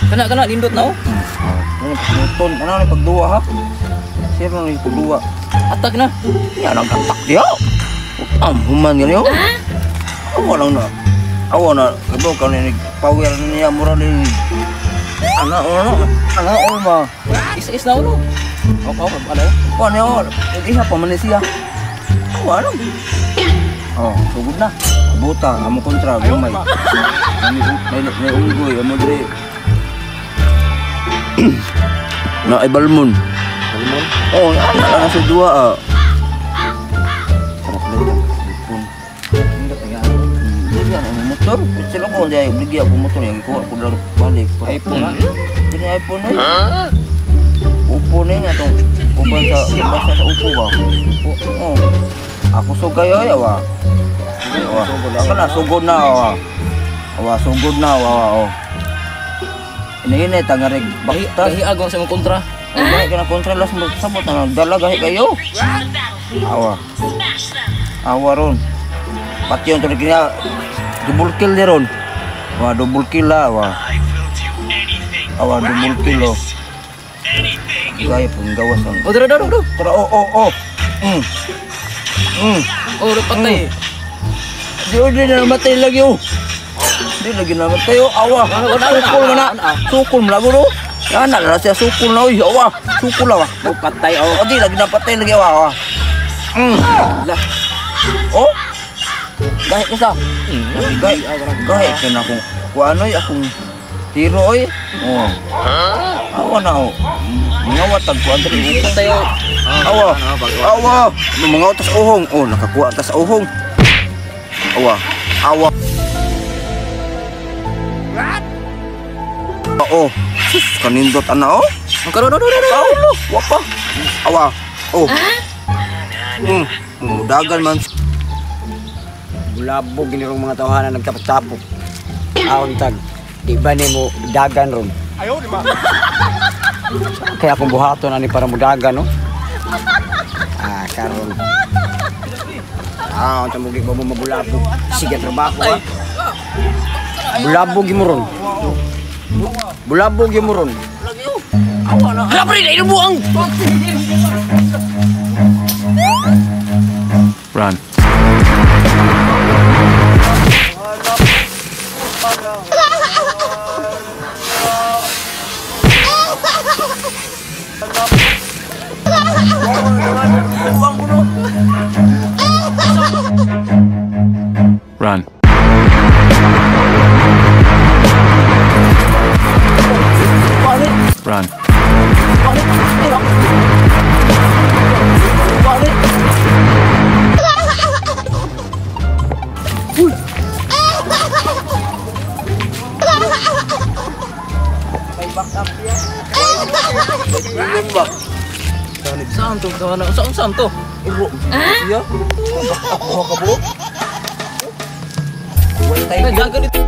Kana lindot na oh. Nuton, ano ni pagduwa ha? Sino ni pagduwa? Atag na. Ya nagatak dia. Human gani oh. Awa lang na. Awa na. Ito ka ni power niya mura ni. Ana ma. Is na ulo. Oh, ano? Kuan yo. Isa pa man siya. Awa lang. Oh, sugod na. Buta, amo kontra gamay. May unggoy, amo dire. Na ay balmon. Balmon? Oh, ana sa dua ah. Sarap lang ipon. Hindi kaya. Hindi ang motor. Sila ko dai bigyan ako motor yang ko daw balik. iPhone na. Ini iPhone ni. Upo ni atong uban sa upo ba. Oh. Ako sugay ay awa. Awa na sugod na awa. Awa sugod na awa oh. Ini tangareg bakta. Kahi agong sa mga kontra. Ay kana kontra las mo sabot na dalaga kayo. Awa. Awa ron. Pati yung tuloy kaya double kill ni ron. Awa double kill lah awa. Awa double kill oh. Gaya pun gawas ang. Oh, daro. Tara oh. Oh, patay. Di na namatay lagi oh. Di lagi namatay oh. Awa. Sukul mana? Sukul malago do. Yan na siya sukul na oy. Awa. Sukul awa. Oh, patay oh. Oh, di lagi napatay lagi awa. Lah. Oh. Gahit ka sa. Gahit ka na akong kuano akong hero oy. Oh. Awa na oh. Mga watag ko andri Patay oh. Awa. Mga utas uhong. Oh, nakakuha tas uhong. Awa. Oh. Sus, kanindot ana oh. Karo. Paulo, wapa. Awa. Oh. Dagan man. Bulabog ginirong mga tawanan nagtapok-tapok. Aon tag, di ba ni mo dagan ron? Ayaw, di ba? Kaya akong buhaton ani para mo dagan, no? Karon. Unta mo ba mo mabulabog? Sige, trabaho, ha? Bulabog mo ron. Bulabog mo ron. Hala, pre, dahil buang! Run. Run. Run. Saan to? Saan to? Iya. Ako ka bu. Nagagal ito.